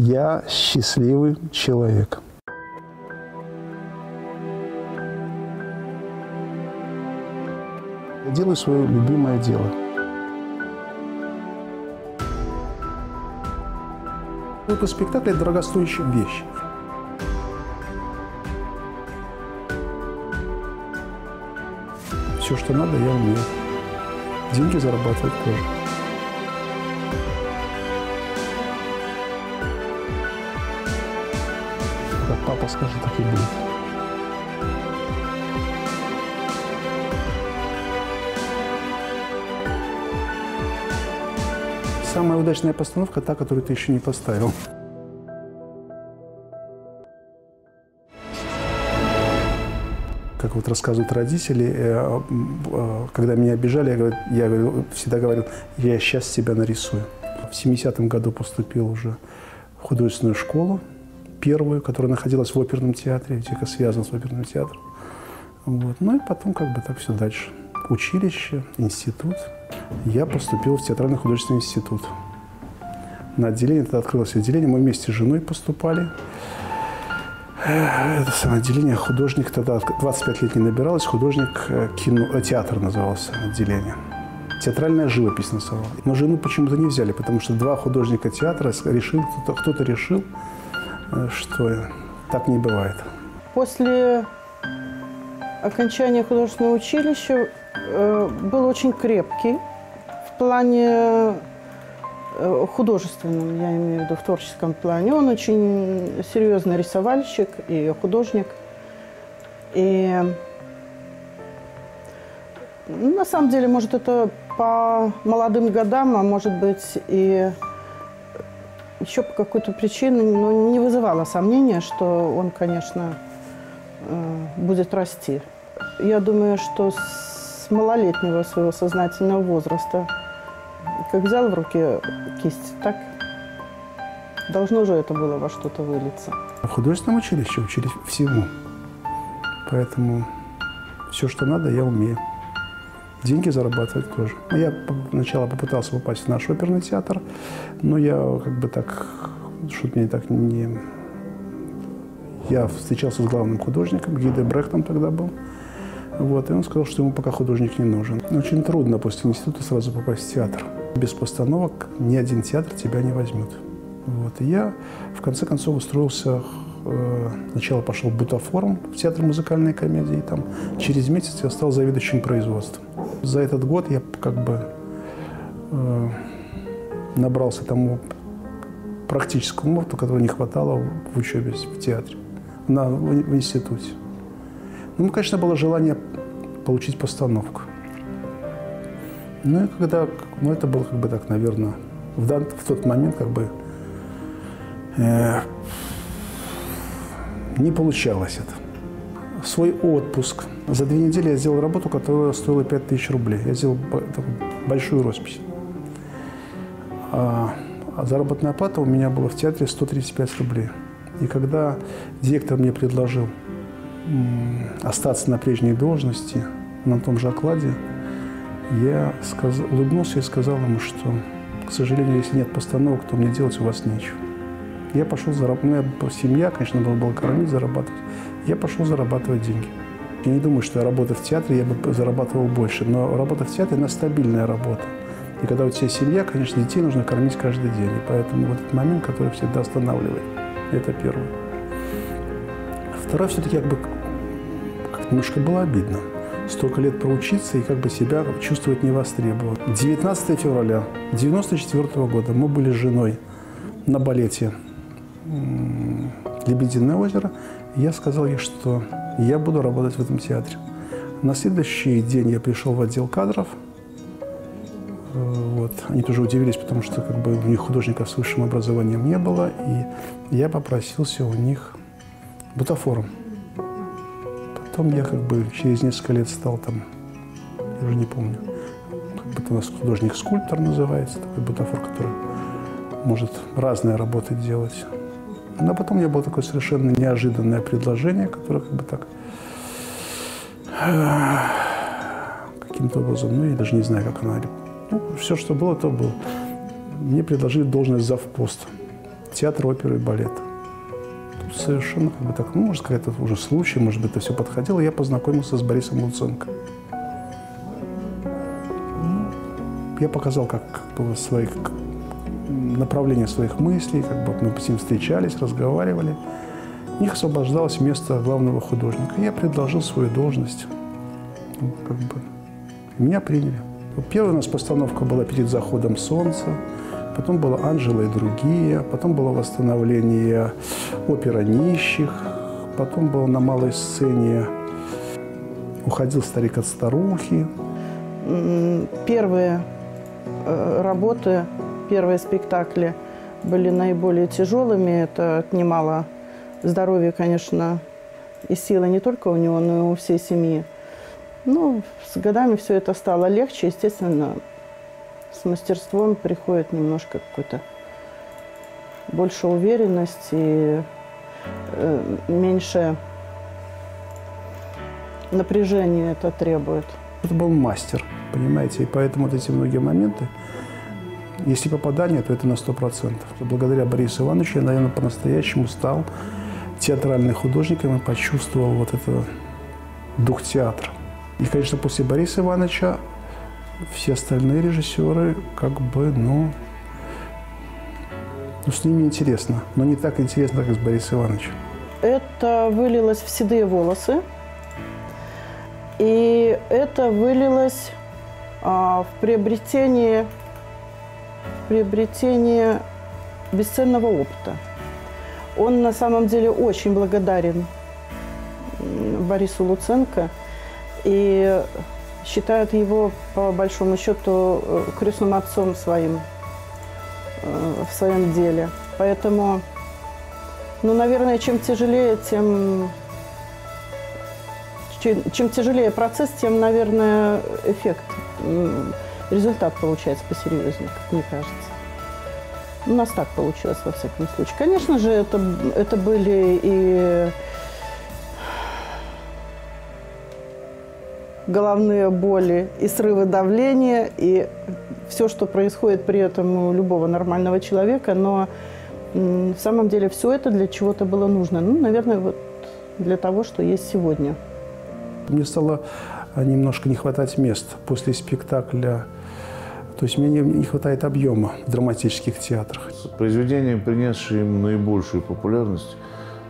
Я счастливый человек. Я делаю свое любимое дело. Выпуск спектакля – это дорогостоящая вещь. Все, что надо, я умею. Деньги зарабатывать тоже. Как папа скажет, так и будет. Самая удачная постановка – та, которую ты еще не поставил. Как вот рассказывают родители, когда меня обижали, я всегда говорил, я сейчас себя нарисую. В 70-м году поступил уже в художественную школу, первую, которая находилась в оперном театре, дико связана с оперным театром. Вот. Ну и потом как бы так все дальше. Училище, институт. Я поступил в театральный художественный институт. На отделение, тогда открылось отделение, мы вместе с женой поступали. Это самое отделение художник, тогда 25 лет не набиралось, художник театр назывался отделение. Театральная живопись называлась. Но жену почему-то не взяли, потому что два художника театра решили, кто-то решил, что так не бывает. После окончания художественного училища был очень крепкий в плане художественном, я имею в виду в творческом плане. Он очень серьезный рисовальщик и художник. И на самом деле, может, это по молодым годам, а может быть и еще по какой-то причине, но не вызывало сомнения, что он, конечно, будет расти. Я думаю, что с малолетнего своего сознательного возраста, как взял в руки кисть, так должно же это было во что-то вылиться. В художественном училище учились всему. Поэтому все, что надо, я умею. Деньги зарабатывать тоже. Я сначала попытался попасть в наш оперный театр, но я как бы так, что-то мне так не... Я встречался с главным художником, Гидой Брехтом тогда был. Вот, и он сказал, что ему пока художник не нужен. Очень трудно после института сразу попасть в театр. Без постановок ни один театр тебя не возьмет. Вот, и я в конце концов устроился, сначала пошел в Бутафорум, в театр музыкальной комедии. Там через месяц я стал заведующим производством. За этот год я как бы набрался тому практическому опыту, которого не хватало в учебе в театре, в институте. Ну, конечно, было желание получить постановку. Ну, и когда, ну, это было как бы так, наверное, в тот момент как бы не получалось это. Свой отпуск. За 2 недели я сделал работу, которая стоила 5000 рублей. Я сделал большую роспись. А заработная плата у меня была в театре 135 рублей. И когда директор мне предложил остаться на прежней должности, на том же окладе, я улыбнулся и сказал ему, что, к сожалению, если нет постановок, то мне делать у вас нечего. Я пошел зарабатывать. У меня была семья, конечно, надо было кормить, зарабатывать. Я пошел зарабатывать деньги. Я не думаю, что я работаю в театре, я бы зарабатывал больше, но работа в театре – она стабильная работа. И когда у тебя семья, конечно, детей нужно кормить каждый день. И поэтому вот этот момент, который всегда останавливает, это первое. Второе, все-таки как немножко было обидно. Столько лет проучиться и как бы себя чувствовать невостребованным. 19 февраля 1994 года мы были с женой на балете «Лебединое озеро». И я сказал ей, что я буду работать в этом театре. На следующий день я пришел в отдел кадров. Вот. Они тоже удивились, потому что как бы у них художников с высшим образованием не было. И я попросился у них Бутафорум. Потом я как бы через несколько лет стал там, я уже не помню, как бы это у нас художник-скульптор называется, такой Бутафор, который может разные работы делать. Но потом у меня было такое совершенно неожиданное предложение, которое как бы так каким-то образом, ну я даже не знаю, как оно. Ну, все, что было, то было. Мне предложили должность завпоста. театр оперы и балета. Тут совершенно как бы так, ну, может сказать, это уже случай, может быть, это все подходило. Я познакомился с Борисом Луценко. Я показал как бы направление своих мыслей, как бы мы с ним встречались, разговаривали. У них освобождалось место главного художника. Я предложил свою должность. Ну, как бы. Меня приняли. Первая у нас постановка была «Перед заходом солнца», потом была «Анжела и другие», потом было восстановление «Опера нищих», потом было на малой сцене «Уходил старик от старухи». Первые работы, первые спектакли были наиболее тяжелыми. Это отнимало здоровье, конечно, и силы не только у него, но и у всей семьи. Ну, с годами все это стало легче. Естественно, с мастерством приходит немножко какой-то больше уверенности и меньше напряжения это требует. Это был мастер, понимаете, и поэтому вот эти многие моменты, если попадание, то это на 100%. Благодаря Борису Ивановичу я, наверное, по-настоящему стал театральным художником и почувствовал вот этот дух театра. И, конечно, после Бориса Ивановича все остальные режиссеры, как бы, ну, с ними интересно, но не так интересно, как с Борисом Ивановичем. Это вылилось в «Седые волосы», и это вылилось в приобретение бесценного опыта. Он на самом деле очень благодарен Борису Луценко и считает его, по большому счету, крестным отцом своим в своем деле. Поэтому, ну, наверное, чем тяжелее процесс, тем, наверное, эффект, результат получается посерьезнее, как мне кажется. У нас так получилось, во всяком случае. Конечно же, это были и головные боли, и срывы давления, и все, что происходит при этом у любого нормального человека. Но в самом деле все это для чего-то было нужно. Ну, наверное, вот для того, что есть сегодня. Мне стало немножко не хватать мест после спектакля. То есть мне не хватает объема в драматических театрах. Произведение, принесшее им наибольшую популярность,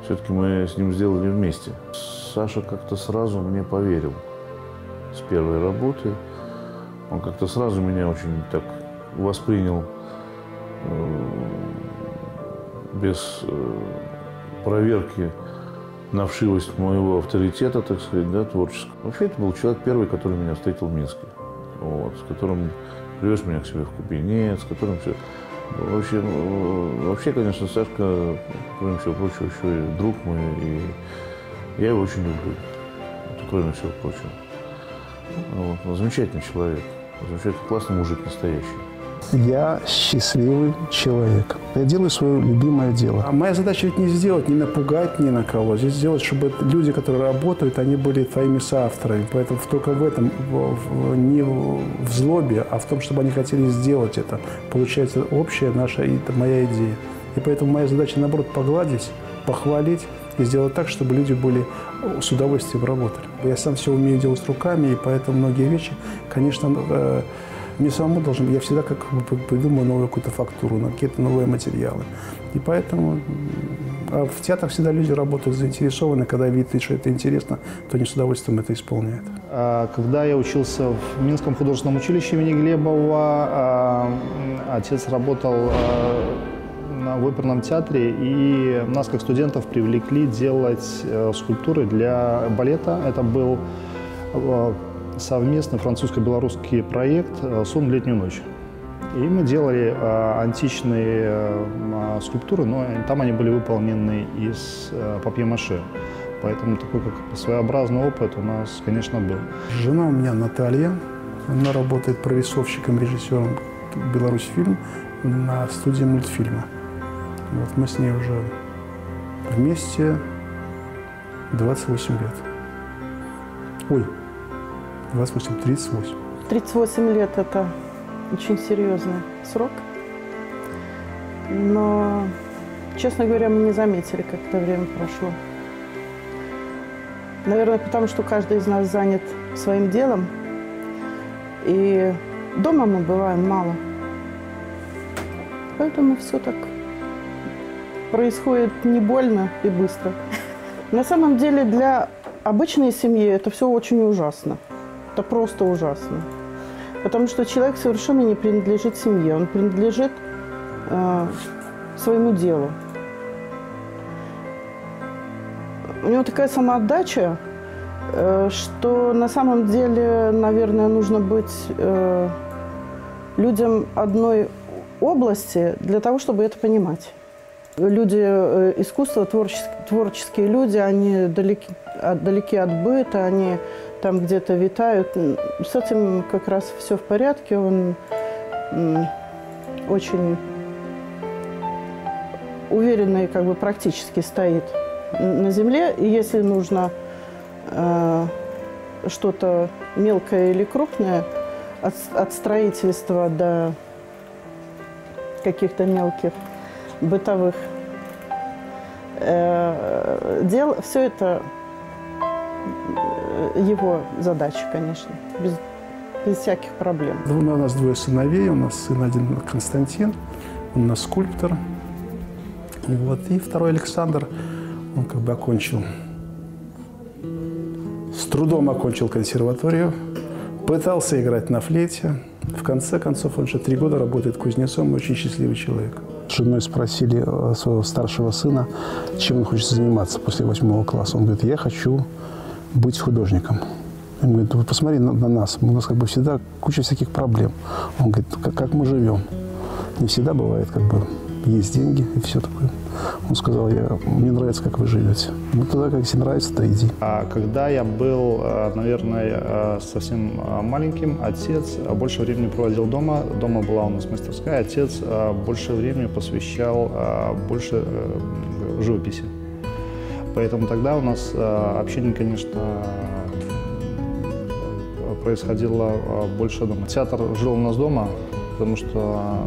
все-таки мы с ним сделали вместе. Саша как-то сразу мне поверил с первой работы. Он как-то сразу меня очень так воспринял без проверки на вшивость моего авторитета, так сказать, да, творческого. Вообще, это был человек первый, который меня встретил в Минске, вот, с которым привез меня к себе в кабинет, с которым все. Вообще, конечно, Сашка, кроме всего прочего, еще и друг мой, и я его очень люблю, это кроме всего прочего. Вот. Замечательный человек, замечательный, классный мужик, настоящий. Я счастливый человек. Я делаю свое любимое дело. А моя задача ведь не сделать, не напугать ни на кого. Здесь сделать, чтобы люди, которые работают, они были твоими соавторами. Поэтому только в этом, не в злобе, а в том, чтобы они хотели сделать это. Получается общая наша, это моя идея. И поэтому моя задача, наоборот, погладить, похвалить и сделать так, чтобы люди были с удовольствием работали. Я сам все умею делать руками, и поэтому многие вещи, конечно, мне самому должен, я всегда как бы придумаю новую какую-то фактуру, какие-то новые материалы. И поэтому в театрах всегда люди работают заинтересованы, когда видят, что это интересно, то они с удовольствием это исполняют. Когда я учился в Минском художественном училище имени Глебова, отец работал в оперном театре, и нас, как студентов, привлекли делать скульптуры для балета. Это был совместный французско-белорусский проект «Сон в летнюю ночь». И мы делали античные скульптуры, но там они были выполнены из папье-маше. Поэтому такой как своеобразный опыт у нас, конечно, был. Жена у меня Наталья. Она работает прорисовщиком, режиссером «Беларусьфильм» на студии мультфильма. Вот мы с ней уже вместе 28 лет. Ой, 28, 38. 38 лет – это очень серьезный срок. Но честно говоря, мы не заметили, как это время прошло. Наверное, потому что каждый из нас занят своим делом. И дома мы бываем мало. Поэтому все так происходит не больно и быстро. На самом деле для обычной семьи это все очень ужасно. Это просто ужасно. Потому что человек совершенно не принадлежит семье, он принадлежит своему делу. У него такая самоотдача, что на самом деле, наверное, нужно быть людям одной области для того, чтобы это понимать. Люди искусства, творческие люди, они далеки от быта, они там где-то витают. С этим как раз все в порядке. Он очень уверенно и как бы практически стоит на земле. И если нужно что-то мелкое или крупное, от строительства до каких-то мелких бытовых дел, все это его задача, конечно, без всяких проблем. У нас двое сыновей, у нас сын один Константин, он у нас скульптор. И второй Александр, он как бы с трудом окончил консерваторию, пытался играть на флейте. В конце концов, он уже 3 года работает кузнецом, очень счастливый человек. С женой спросили своего старшего сына, чем он хочет заниматься после 8 класса. Он говорит: я хочу быть художником. Он говорит: вы посмотри на нас, у нас как бы всегда куча всяких проблем. Он говорит: как мы живем? Не всегда бывает, как бы есть деньги и все такое. Он сказал: мне нравится, как вы живете. Ну, тогда, как если нравится, то иди. Когда я был, наверное, совсем маленьким, отец больше времени проводил дома. Дома была у нас мастерская. Отец больше времени посвящал больше живописи. Поэтому тогда у нас общение, конечно, происходило больше дома. Театр жил у нас дома, потому что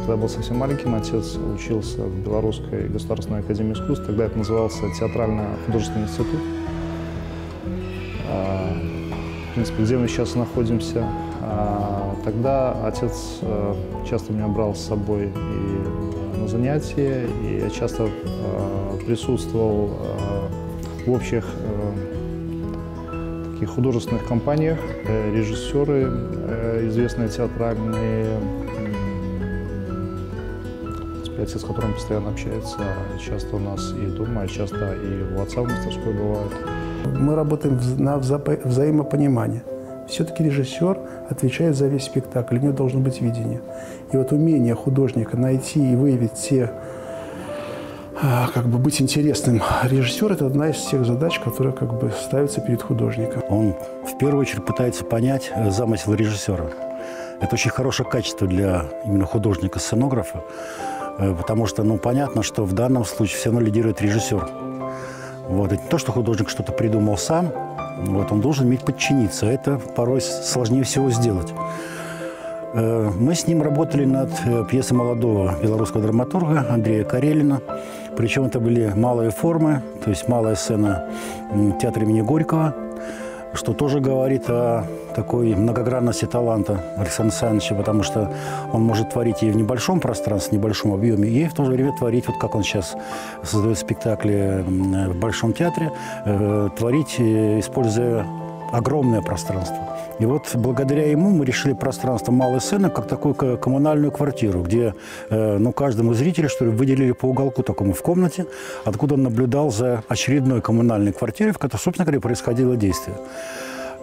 когда я был совсем маленьким, отец учился в Белорусской государственной академии искусств. Тогда это назывался Театрально-художественный институт. В принципе, где мы сейчас находимся. Тогда отец часто меня брал с собой и на занятия, и я часто присутствовал в общих таких художественных компаниях. Режиссеры известные театральные, отец, с которым постоянно общается, часто у нас и дома, часто и у отца в мастерской бывает. Мы работаем на взаимопонимание. Все-таки режиссер отвечает за весь спектакль, у него должно быть видение. И вот умение художника найти и выявить как бы быть интересным режиссеру – это одна из тех задач, которая как бы ставится перед художником. Он в первую очередь пытается понять замысел режиссера. Это очень хорошее качество для именно художника-сценографа. Потому что, понятно, что в данном случае все равно лидирует режиссер. Это не то, что художник что-то придумал сам, он должен уметь подчиниться. Это порой сложнее всего сделать. Мы с ним работали над пьесой молодого белорусского драматурга Андрея Карелина. Причем это были малые формы, то есть малая сцена театра имени Горького, что тоже говорит о такой многогранности таланта Александра Александровича, потому что он может творить и в небольшом пространстве, в небольшом объеме, и в то же время творить, как он сейчас создает спектакли в Большом театре, творить, используя огромное пространство. И благодаря ему мы решили пространство малой сцены как такую коммунальную квартиру, где каждому зрителю, что ли, выделили по уголку такому в комнате, откуда он наблюдал за очередной коммунальной квартирой, в которой, собственно говоря, происходило действие.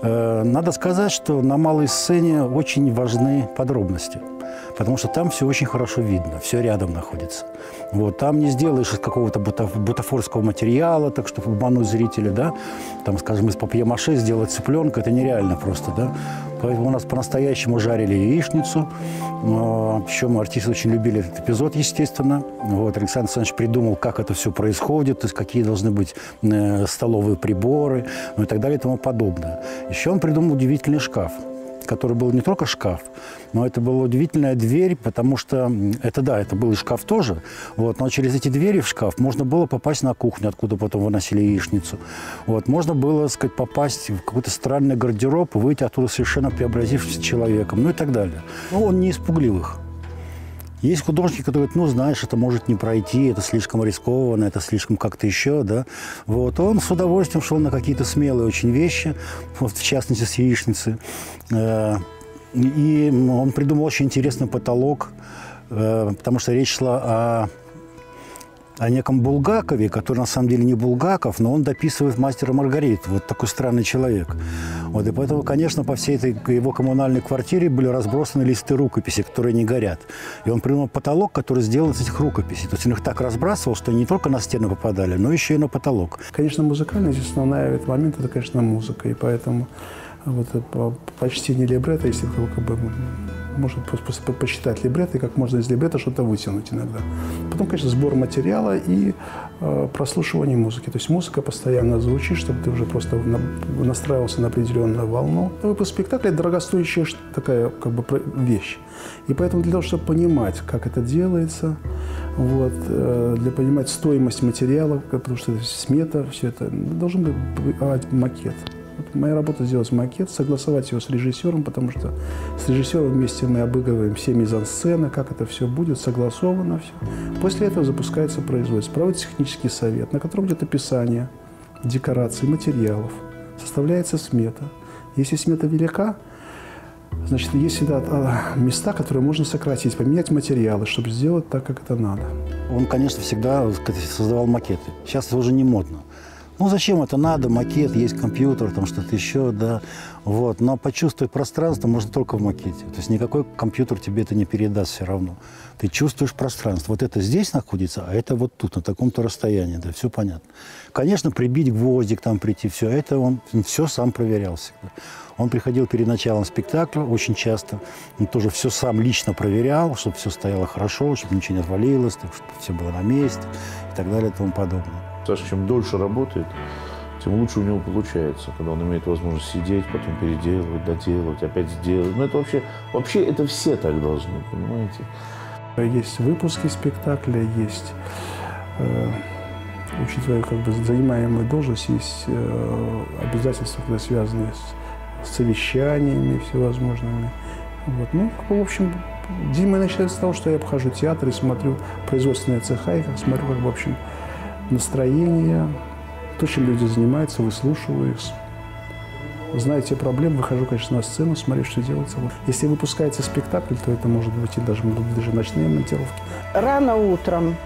Надо сказать, что на малой сцене очень важны подробности, потому что там все очень хорошо видно, все рядом находится. Там не сделаешь из какого-то бутафорского материала, так чтобы обмануть зрителя, да? Там, скажем, из папье-маше сделать цыпленка – это нереально просто, да? Поэтому у нас по-настоящему жарили яичницу, причем артисты очень любили этот эпизод, естественно. Александр Александрович придумал, как это все происходит, то есть какие должны быть столовые приборы, и так далее и тому подобное. Еще он придумал удивительный шкаф, который был не только шкаф, но это была удивительная дверь, потому что это, да, это был и шкаф тоже, вот, но через эти двери в шкаф можно было попасть на кухню, откуда потом выносили яичницу. Вот, можно было, так сказать, попасть в какой-то странный гардероб, выйти оттуда совершенно преобразившимся человеком, ну и так далее. Но он не из пугливых. Есть художники, которые говорят, ну, знаешь, это может не пройти, это слишком рискованно, это слишком как-то еще, да. Вот. Он с удовольствием шел на какие-то смелые очень вещи, вот, в частности, с яичницы. И он придумал очень интересный потолок, потому что речь шла о неком Булгакове, который на самом деле не Булгаков, но он дописывает «Мастера и Маргариту». Вот такой странный человек. Вот, и поэтому, конечно, по всей этой его коммунальной квартире были разбросаны листы рукописей, которые не горят. И он придумал потолок, который сделан из этих рукописей. То есть он их так разбрасывал, что они не только на стены попадали, но еще и на потолок. Конечно, музыкальная здесь основная в этот момент – это, конечно, музыка. И поэтому вот почти не либретто, если как бы можно просто почитать либретто, и как можно из либретто что-то вытянуть иногда. Потом, конечно, сбор материала и прослушивание музыки. То есть музыка постоянно звучит, чтобы ты уже просто настраивался на определенную волну. Выпуск спектакля – это дорогостоящая такая как бы вещь. И поэтому для того, чтобы понимать, как это делается, вот, для понимать стоимость материала, потому что это смета, все это, должен быть макет. Вот моя работа сделать макет, согласовать его с режиссером, потому что с режиссером вместе мы обыгрываем все мизансцены, как это все будет, согласовано все. После этого запускается производство, проводится технический совет, на котором идет описание декораций, материалов, составляется смета. Если смета велика, значит, есть всегда места, которые можно сократить, поменять материалы, чтобы сделать так, как это надо. Он, конечно, всегда создавал макеты. Сейчас это уже не модно. Ну, зачем это надо? Макет, есть компьютер, там что-то еще, да. Вот. Но почувствовать пространство можно только в макете. То есть никакой компьютер тебе это не передаст все равно. Ты чувствуешь пространство. Вот это здесь находится, а это вот тут, на таком-то расстоянии, да, все понятно. Конечно, прибить гвоздик, там прийти, все это он все сам проверял всегда. Он приходил перед началом спектакля очень часто. Он тоже все сам лично проверял, чтобы все стояло хорошо, чтобы ничего не отвалилось, чтобы все было на месте и так далее и тому подобное. Саша, чем дольше работает, тем лучше у него получается, когда он имеет возможность сидеть, потом переделывать, доделывать, опять сделать. Ну, это вообще это все так должны, понимаете? Есть выпуски спектакля, есть, учитывая как бы занимаемую должность, есть обязательства, которые связаны с совещаниями всевозможными. Вот. Ну, в общем, день мой начинается с того, что я обхожу театр и смотрю производственные цеха, и смотрю, как бы, в общем, настроение, то, чем люди занимаются, выслушиваю их, знаю те проблемы, выхожу, конечно, на сцену, смотрю, что делается. Если выпускается спектакль, то это может быть и даже ночные монтировки. Рано утром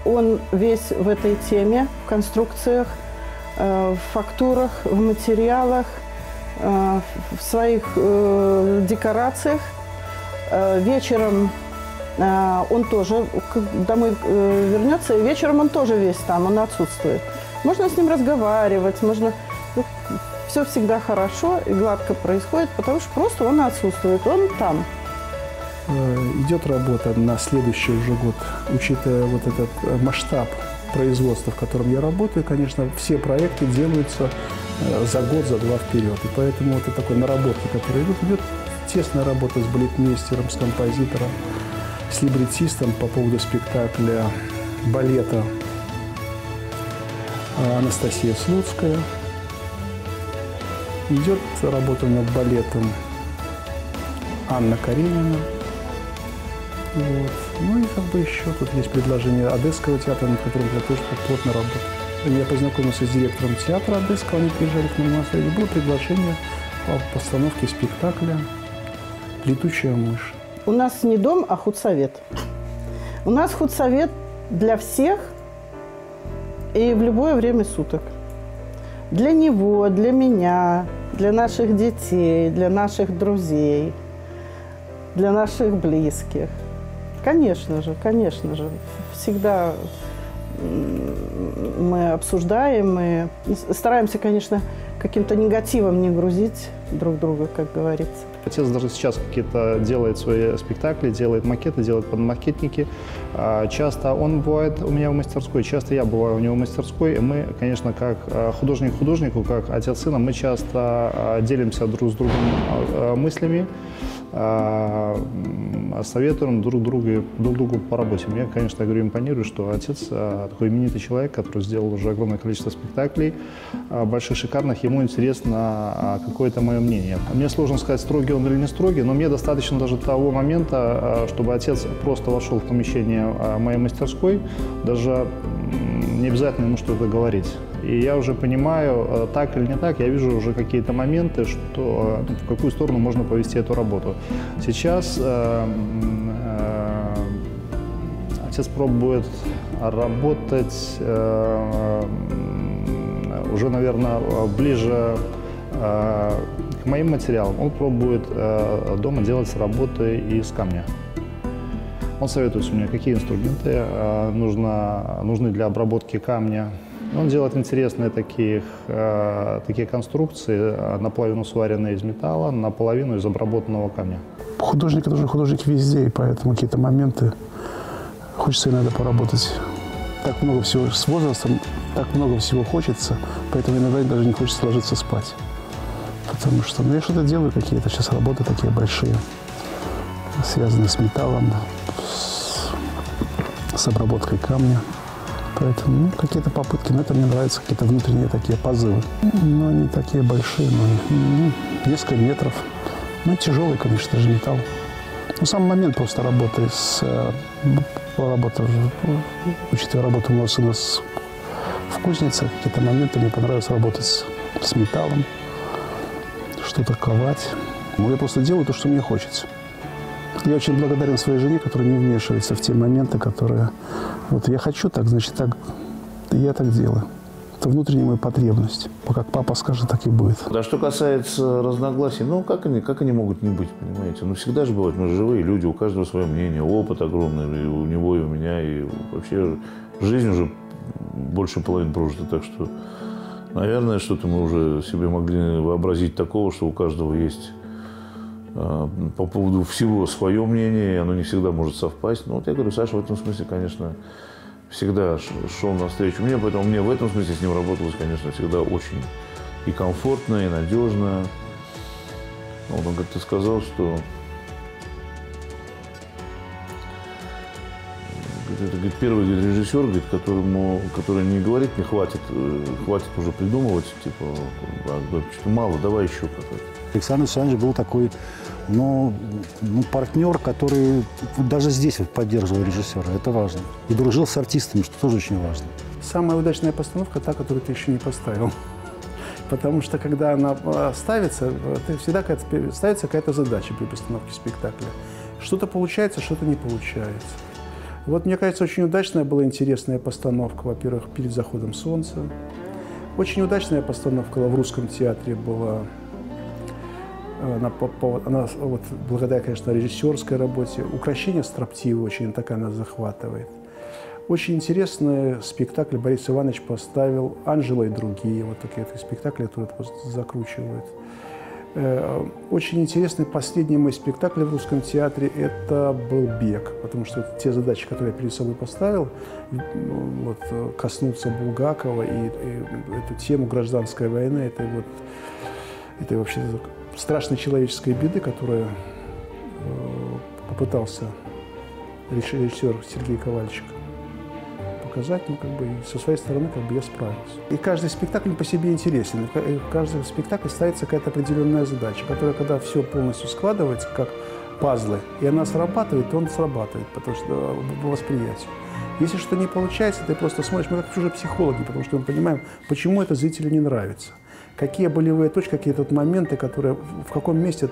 он весь в этой теме, в конструкциях, в фактурах, в материалах, в своих декорациях. Вечером он тоже домой вернется, и вечером он тоже весь там, он отсутствует. Можно с ним разговаривать, можно... Все всегда хорошо и гладко происходит, потому что просто он отсутствует, он там. Идет работа на следующий уже год, учитывая вот этот масштаб производства, в котором я работаю, конечно, все проекты делаются за год, за два вперед. И поэтому вот это такой наработки, которые идет тесная работа с балетмейстером, с композитором, с либретистом по поводу спектакля балета Анастасия Слуцкая. Идет работа над балетом Анна Каренина. Вот. Ну и как бы еще тут есть предложение Одесского театра, над которым я тоже плотно работаю. Я познакомился с директором театра Одесского, они приезжали к нам на наследие. Было предложение по постановке спектакля «Летучая мышь». У нас не дом, а худсовет. У нас худсовет для всех и в любое время суток. Для него, для меня, для наших детей, для наших друзей, для наших близких. Конечно же, всегда мы обсуждаем и стараемся, конечно, каким-то негативом не грузить друг друга, как говорится. Отец даже сейчас какие-то делает свои спектакли, делает макеты, делает подмакетники. Часто он бывает у меня в мастерской, часто я бываю у него в мастерской. И мы, конечно, как художник художнику, как отец сына, мы часто делимся друг с другом мыслями, советуем друг другу по работе. Мне, конечно, я говорю, импонирует, что отец такой именитый человек, который сделал уже огромное количество спектаклей, больших, шикарных, ему интересно какое-то мое мнение. Мне сложно сказать, строгий он или не строгий, но мне достаточно даже того момента, чтобы отец просто вошел в помещение моей мастерской, даже не обязательно ему что-то говорить. И я уже понимаю, так или не так, я вижу уже какие-то моменты, что, в какую сторону можно повести эту работу. Сейчас отец пробует работать уже, наверное, ближе к моим материалам. Он пробует дома делать работы из камня. Он советует мне, какие инструменты нужны для обработки камня. Он делает интересные такие конструкции, наполовину сваренные из металла, наполовину из обработанного камня. Художник – это же художник везде, и поэтому какие-то моменты хочется иногда поработать. Так много всего с возрастом, так много всего хочется, поэтому иногда даже не хочется ложиться спать. Потому что я что-то делаю, какие-то сейчас работы такие большие, связанные с металлом, с обработкой камня. Поэтому какие-то попытки, но это мне нравятся, какие-то внутренние такие позывы. Но они такие большие, несколько метров. Тяжелый, конечно, даже металл. Сам момент просто работы учитывая работу моего сына в кузнице, какие-то моменты мне понравилось работать с металлом, что-то ковать. Я просто делаю то, что мне хочется. Я очень благодарен своей жене, которая не вмешивается в те моменты, которые... Вот я хочу так, значит, так, я так делаю. Это внутренняя моя потребность. Как папа скажет, так и будет. А что касается разногласий, как они могут не быть, понимаете? Всегда же бывает, мы живые люди, у каждого свое мнение, опыт огромный, и у него, и у меня, и вообще жизнь уже больше половины прожита, так что, наверное, что-то мы уже себе могли вообразить такого, что у каждого есть по поводу всего свое мнение, и оно не всегда может совпасть. Я говорю, Саша в этом смысле, конечно, всегда шел навстречу мне, поэтому мне в этом смысле с ним работалось, конечно, всегда очень и комфортно, и надежно. Он как-то сказал, что это первый режиссер, который не говорит, мне хватит уже придумывать, что-то мало, давай еще какой-то. Александр Александрович был такой, партнер, который даже здесь поддерживал режиссера, это важно. И дружил с артистами, что тоже очень важно. Самая удачная постановка – та, которую ты еще не поставил. Потому что, когда она ставится, всегда ставится какая-то задача при постановке спектакля. Что-то получается, что-то не получается. Мне кажется, очень удачная была интересная постановка, во-первых, «Перед заходом солнца». Очень удачная постановка в Русском театре была. Она благодаря, конечно, режиссерской работе. «Укрощение строптивое» очень такая нас захватывает. Очень интересный спектакль Борис Иванович поставил «Анжела и другие». Вот такие спектакли, которые закручивают. Очень интересный последний мой спектакль в Русском театре – это был «Бег», потому что те задачи, которые я перед собой поставил, коснуться Булгакова и эту тему гражданской войны, это вообще страшной человеческой беды, которую попытался режиссер Сергей Ковальчик показать, и со своей стороны я справился. И каждый спектакль по себе интересен. В каждом спектакле ставится какая-то определенная задача, которая, когда все полностью складывается, как пазлы, и она срабатывает, то он срабатывает, потому что по восприятию. Если что не получается, ты просто смотришь, мы как чужие психологи, потому что мы понимаем, почему это зрителю не нравится. Какие болевые точки, какие моменты, которые, в каком месте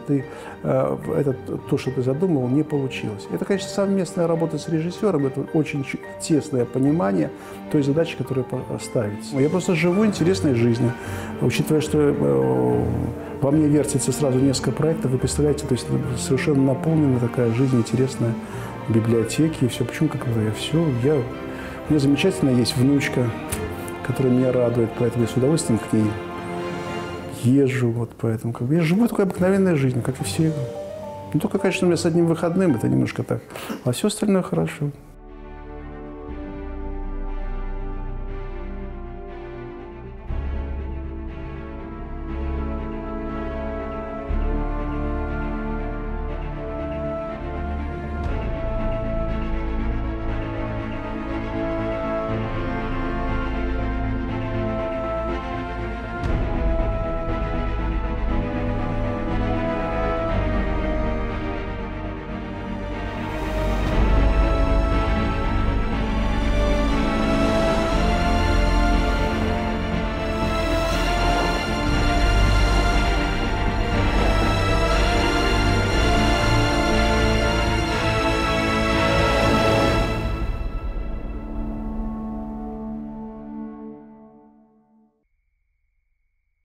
то, что ты задумал, не получилось. Это, конечно, совместная работа с режиссером, это очень тесное понимание той задачи, которая ставится. Я просто живу интересной жизнью, учитывая, что во мне вертится сразу несколько проектов, вы представляете, то есть совершенно наполнена такая жизнь интересная, библиотеки и все. Почему, у меня замечательно есть внучка. которая меня радует, поэтому я с удовольствием к ней езжу. Вот поэтому как бы я живу такой обыкновенной жизнью, как и все. Ну, только, конечно, у меня с одним выходным это немножко так. А все остальное хорошо.